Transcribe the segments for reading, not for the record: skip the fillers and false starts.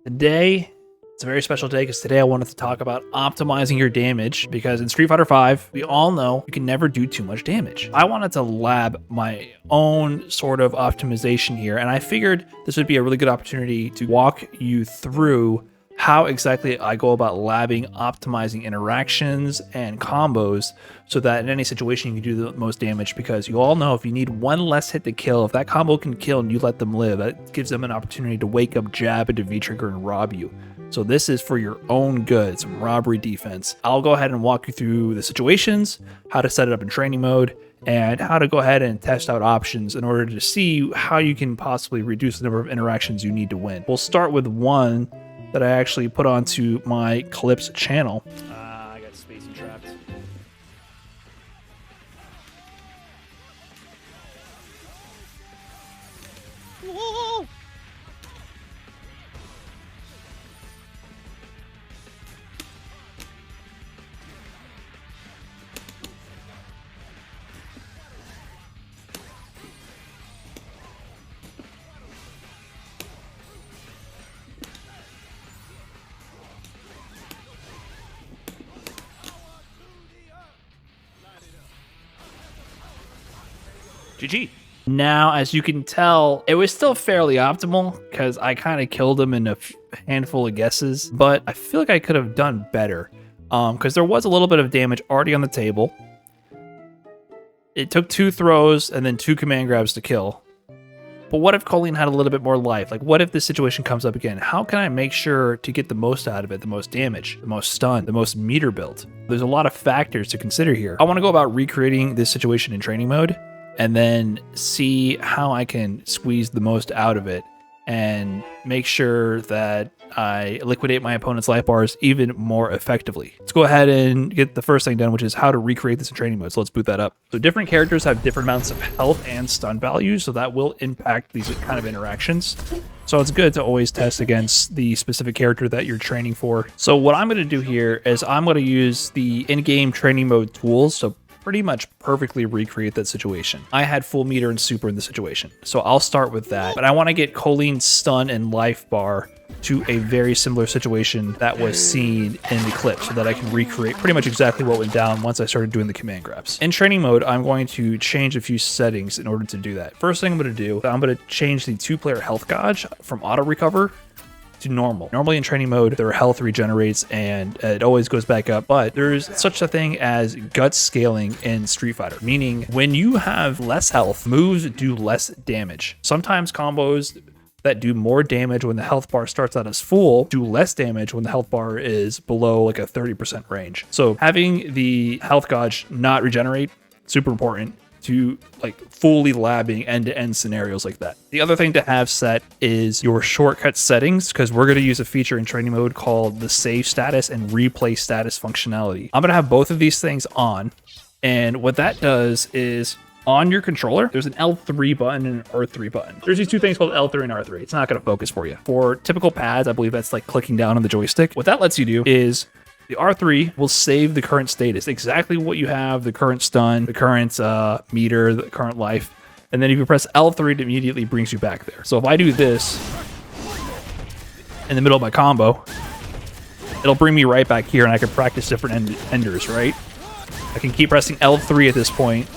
Today, it's a very special day because today I wanted to talk about optimizing your damage, because in Street Fighter V, we all know you can never do too much damage. I wanted to lab my own sort of optimization here, and I figured this would be a really good opportunity to walk you through how exactly I go about labbing, optimizing interactions and combos so that in any situation you can do the most damage, because you all know if you need one less hit to kill, if that combo can kill and you let them live, that gives them an opportunity to wake up, jab into V-trigger and rob you. So this is for your own good, some robbery defense. I'll go ahead and walk you through the situations, how to set it up in training mode, and how to go ahead and test out options in order to see how you can possibly reduce the number of interactions you need to win. We'll start with one that I actually put onto my Clips channel. I got space and trapped. Whoa! GG. Now, as you can tell, it was still fairly optimal because I kind of killed him in a handful of guesses, but I feel like I could have done better because there was a little bit of damage already on the table. It took 2 throws and then 2 command grabs to kill. But what if Colleen had a little bit more life? Like, what if this situation comes up again? How can I make sure to get the most out of it, the most damage, the most stun, the most meter build? There's a lot of factors to consider here. I want to go about recreating this situation in training mode and then see how I can squeeze the most out of it and make sure that I liquidate my opponent's life bars even more effectively. Let's go ahead and get the first thing done, which is how to recreate this in training mode. So let's boot that up. So different characters have different amounts of health and stun values, so that will impact these kind of interactions. So it's good to always test against the specific character that you're training for. So what I'm going to do here is I'm going to use the in-game training mode tools, so pretty much perfectly recreate that situation. I had full meter and super in the situation, so I'll start with that. But I want to get Colleen's stun and life bar to a very similar situation that was seen in the clip so that I can recreate pretty much exactly what went down once I started doing the command grabs. In training mode, I'm going to change a few settings in order to do that. First thing I'm going to do, I'm going to change the 2-player health gauge from auto recover to normal. Normally in training mode, their health regenerates and it always goes back up, but there's such a thing as gut scaling in Street Fighter, meaning when you have less health, moves do less damage. Sometimes combos that do more damage when the health bar starts out as full do less damage when the health bar is below like a 30% range. So having the health gauge not regenerate, super important to like fully labbing end-to-end scenarios like that. The other thing to have set is your shortcut settings, because we're going to use a feature in training mode called the save status and replay status functionality. I'm going to have both of these things on, and what that does is on your controller, there's an L3 button and an R3 button. There's these 2 things called L3 and R3. It's not going to focus for you. For typical pads, I believe that's like clicking down on the joystick. What that lets you do is the R3 will save the current status, exactly what you have, the current stun, the current meter, the current life. And then if you press L3, it immediately brings you back there. So if I do this in the middle of my combo, it'll bring me right back here and I can practice different enders, right? I can keep pressing L3 at this point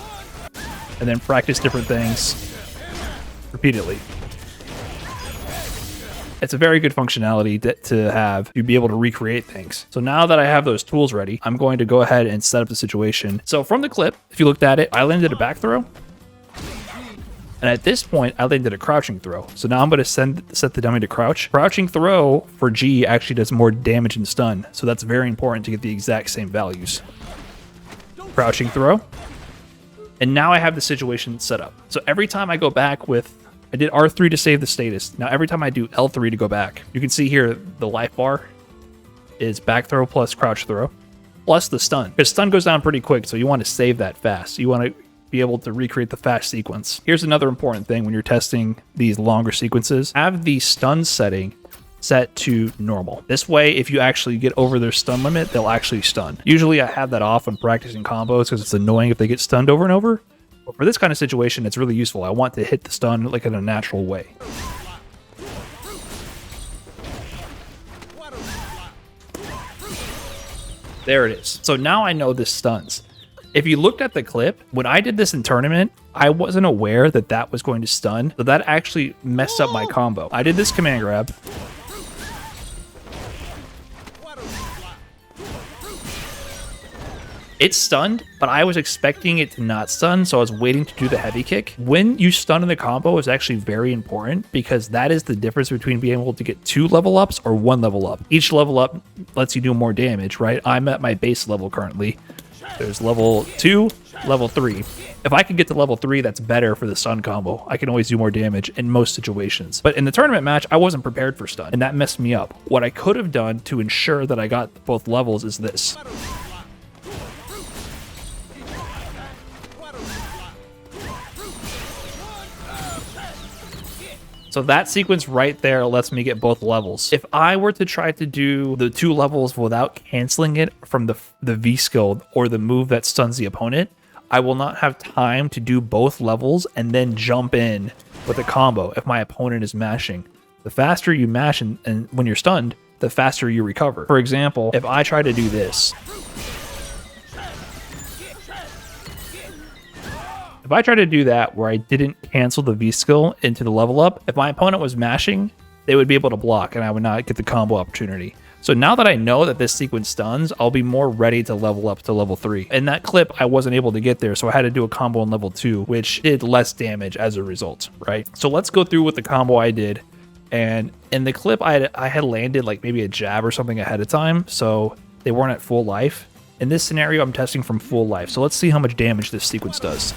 and then practice different things repeatedly. It's a very good functionality to have to be able to recreate things. So now that I have those tools ready, I'm going to go ahead and set up the situation. So from the clip, if you looked at it, I landed a back throw. And at this point, I landed a crouching throw. So now I'm going to set the dummy to crouch. Crouching throw for G actually does more damage and stun. So that's very important to get the exact same values. Crouching throw. And now I have the situation set up. So every time I go back with, I did R3 to save the status. Now every time I do L3 to go back, you can see here the life bar is back throw plus crouch throw, plus the stun. Because stun goes down pretty quick, so you want to save that fast. You want to be able to recreate the fast sequence. Here's another important thing when you're testing these longer sequences. Have the stun setting set to normal. This way, if you actually get over their stun limit, they'll actually stun. Usually I have that off when practicing combos because it's annoying if they get stunned over and over. But for this kind of situation, it's really useful. I want to hit the stun like in a natural way. There it is. So now I know this stuns. If you looked at the clip, when I did this in tournament, I wasn't aware that that was going to stun. So that actually messed up my combo. I did this command grab. It stunned, but I was expecting it to not stun, so I was waiting to do the heavy kick. When you stun in the combo is actually very important because that is the difference between being able to get 2 level ups or 1 level up. Each level up lets you do more damage, right? I'm at my base level currently. There's level 2, level 3. If I could get to level 3, that's better for the stun combo. I can always do more damage in most situations. But in the tournament match, I wasn't prepared for stun, and that messed me up. What I could have done to ensure that I got both levels is this. So that sequence right there lets me get both levels. If I were to try to do the 2 levels without canceling it from the V skill or the move that stuns the opponent, I will not have time to do both levels and then jump in with a combo if my opponent is mashing. The faster you mash and when you're stunned, the faster you recover. For example, if I try to do this, if I try to do that where I didn't cancel the V skill into the level up, if my opponent was mashing, they would be able to block and I would not get the combo opportunity. So now that I know that this sequence stuns, I'll be more ready to level up to level 3. In that clip, I wasn't able to get there, so I had to do a combo on level 2, which did less damage as a result, right? So let's go through with the combo I did. And in the clip, I had landed like maybe a jab or something ahead of time, so they weren't at full life. In this scenario, I'm testing from full life, so let's see how much damage this sequence does.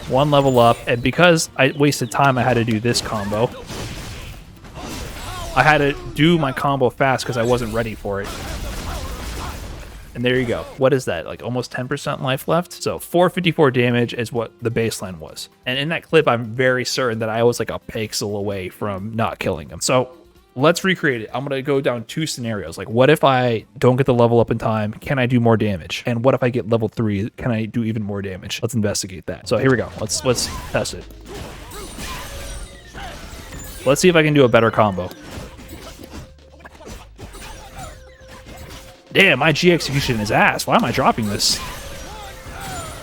One level up, and because I wasted time, I had to do this combo. I had to do my combo fast because I wasn't ready for it. And there you go. What is that? Like almost 10% life left? So 454 damage is what the baseline was. And in that clip, I'm very certain that I was like a pixel away from not killing him. So let's recreate it. I'm going to go down 2 scenarios. Like, what if I don't get the level up in time? Can I do more damage? And what if I get level 3? Can I do even more damage? Let's investigate that. So here we go. Let's test it. Let's see if I can do a better combo. Damn, my G execution is ass. Why am I dropping this?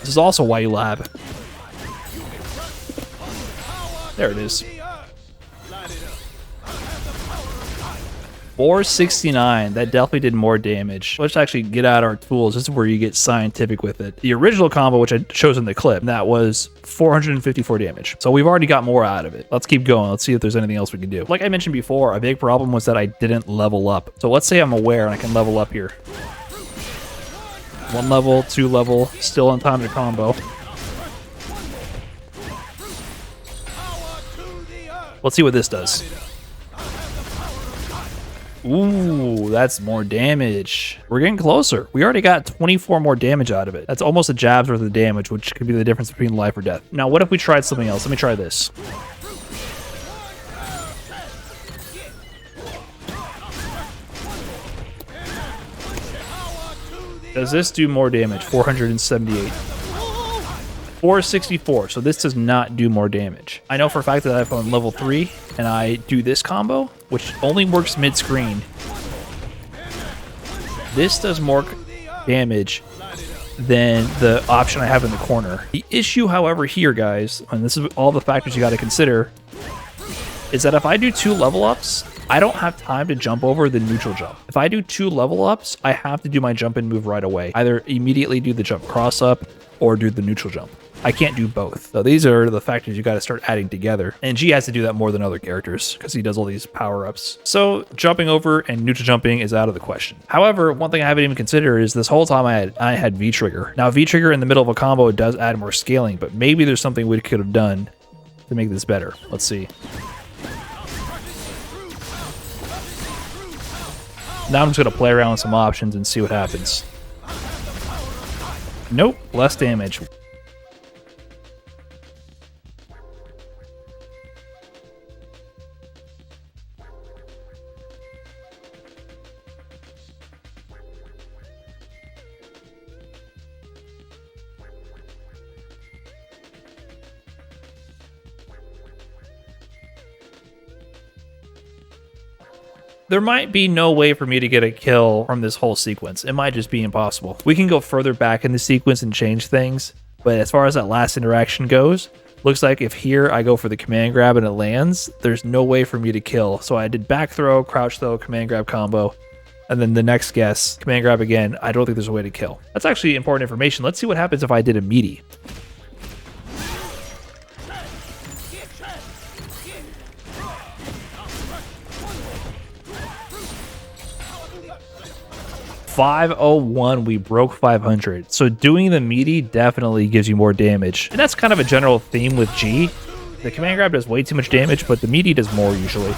This is also why you lab. There it is. 469, that definitely did more damage. Let's actually get out our tools. This is where you get scientific with it. The original combo, which I chose in the clip, that was 454 damage. So we've already got more out of it. Let's keep going. Let's see if there's anything else we can do. Like I mentioned before, a big problem was that I didn't level up. So let's say I'm aware and I can level up here. 1 level, 2 level, still in time to combo. Let's see what this does. Ooh, that's more damage. We're getting closer. We already got 24 more damage out of it. That's almost a jab's worth of damage, which could be the difference between life or death. Now, what if we tried something else? Let me try this. Does this do more damage? 478. 464, so this does not do more damage. I know for a fact that if I'm level 3 and I do this combo, which only works mid-screen, this does more damage than the option I have in the corner. The issue, however, here, guys, and this is all the factors you got to consider, is that if I do 2 level ups, I don't have time to jump over the neutral jump. If I do 2 level ups, I have to do my jump in move right away. Either immediately do the jump cross up or do the neutral jump. I can't do both. So these are the factors you got to start adding together. And G has to do that more than other characters because he does all these power-ups. So jumping over and neutral jumping is out of the question. However, one thing I haven't even considered is this whole time I had V-trigger. Now V-trigger in the middle of a combo does add more scaling, but maybe there's something we could have done to make this better. Let's see. Now I'm just going to play around with some options and see what happens. Nope, less damage. There might be no way for me to get a kill from this whole sequence. It might just be impossible. We can go further back in the sequence and change things, but as far as that last interaction goes, looks like if here I go for the command grab and it lands, there's no way for me to kill. So I did back throw, crouch throw, command grab combo, and then the next guess, command grab again. I don't think there's a way to kill. That's actually important information. Let's see what happens if I did a Meaty. .501, we broke 500. So doing the Meaty definitely gives you more damage. And that's kind of a general theme with G. The command grab does way too much damage, but the Meaty does more usually.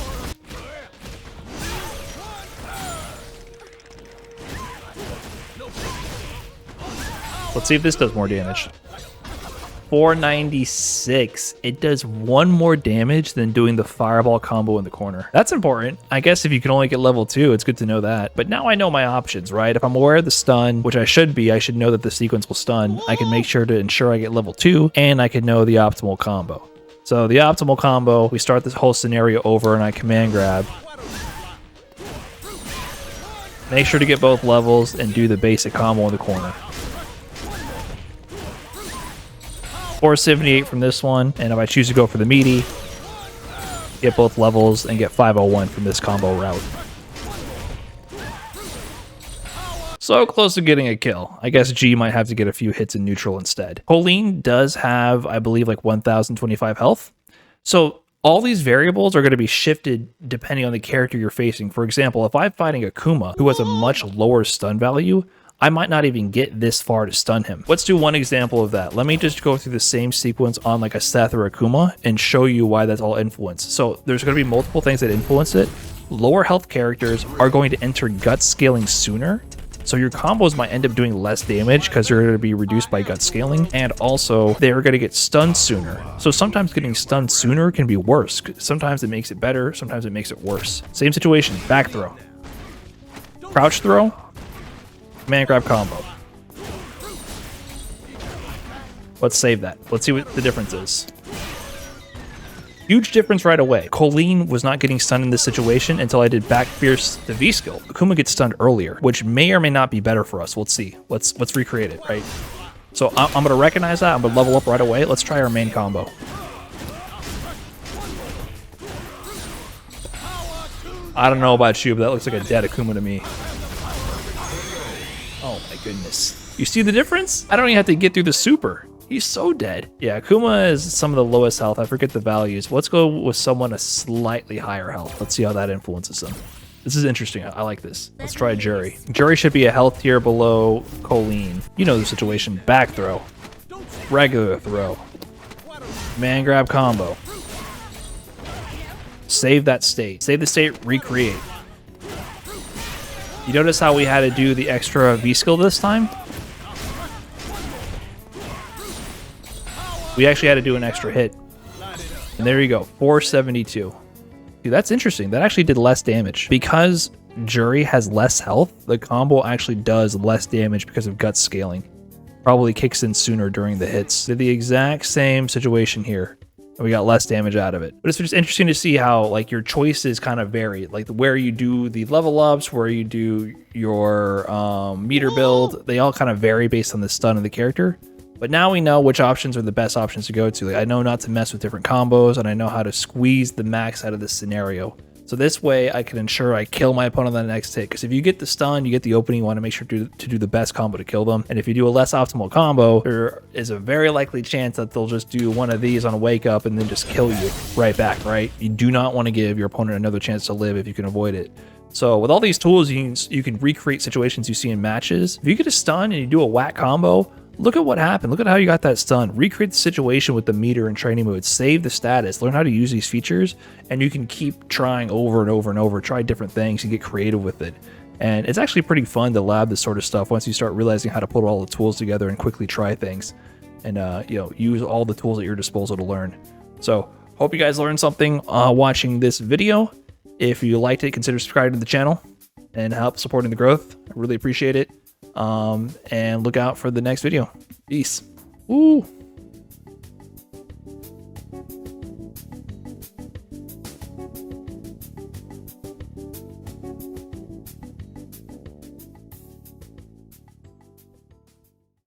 Let's see if this does more damage. 496. It does 1 more damage than doing the fireball combo in the corner. That's important. I guess if you can only get level 2, it's good to know that. But now I know my options, right? If I'm aware of the stun, which I should be, I should know that the sequence will stun. I can make sure to ensure I get level 2, and I can know the optimal combo. So the optimal combo, we start this whole scenario over and I command grab. Make sure to get both levels and do the basic combo in the corner. 478 from this one, and if I choose to go for the Meaty, get both levels and get 501 from this combo route. So close to getting a kill. I guess G might have to get a few hits in neutral instead. Colleen does have, I believe, like 1025 health. So all these variables are going to be shifted depending on the character you're facing. For example, if I'm fighting a Kuma who has a much lower stun value, I might not even get this far to stun him. Let's do one example of that. Let me just go through the same sequence on like a Seth or a Kuma and show you why that's all influenced. So there's going to be multiple things that influence it. Lower health characters are going to enter gut scaling sooner. So your combos might end up doing less damage because they're going to be reduced by gut scaling. And also they're going to get stunned sooner. So sometimes getting stunned sooner can be worse. Sometimes it makes it better. Sometimes it makes it worse. Same situation, back throw, crouch throw, command grab combo. Let's save that. Let's see what the difference is. Huge difference right away. Colleen was not getting stunned in this situation until I did back fierce the V skill. Akuma gets stunned earlier, which may or may not be better for us. Let's see. Let's recreate it, right? So I'm going to recognize that. I'm going to level up right away. Let's try our main combo. I don't know about you, but that looks like a dead Akuma to me. Oh my goodness. You see the difference? I don't even have to get through the super. He's so dead. Yeah, Akuma is some of the lowest health. I forget the values. Let's go with someone a slightly higher health. Let's see how that influences them. This is interesting. I like this. Let's try Jury. Jury should be a health tier below Colleen. You know the situation. Back throw. Regular throw. Man grab combo. Save that state. Save the state, recreate. You notice how we had to do the extra V skill this time? We actually had to do an extra hit. And there you go, 472. Dude, that's interesting. That actually did less damage. Because Jury has less health, the combo actually does less damage because of gut scaling. Probably kicks in sooner during the hits. Did the exact same situation here. And we got less damage out of it. But it's just interesting to see how like your choices kind of vary. Like where you do the level ups, where you do your meter build, they all kind of vary based on the stun of the character. But now we know which options are the best options to go to. Like, I know not to mess with different combos, and I know how to squeeze the max out of this scenario. So this way I can ensure I kill my opponent on the next hit. Because if you get the stun, you get the opening, you want to make sure to do the best combo to kill them. And if you do a less optimal combo, there is a very likely chance that they'll just do one of these on a wake up and then just kill you right back, right? You do not want to give your opponent another chance to live if you can avoid it. So with all these tools, you can recreate situations you see in matches. If you get a stun and you do a whack combo, look at what happened. Look at how you got that stun. Recreate the situation with the meter and training mode. Save the status. Learn how to use these features, and you can keep trying over and over and over. Try different things and get creative with it. And it's actually pretty fun to lab this sort of stuff once you start realizing how to put all the tools together and quickly try things, and use all the tools at your disposal to learn. So hope you guys learned something watching this video. If you liked it, consider subscribing to the channel and help supporting the growth. I really appreciate it. And look out for the next video. Peace. Woo.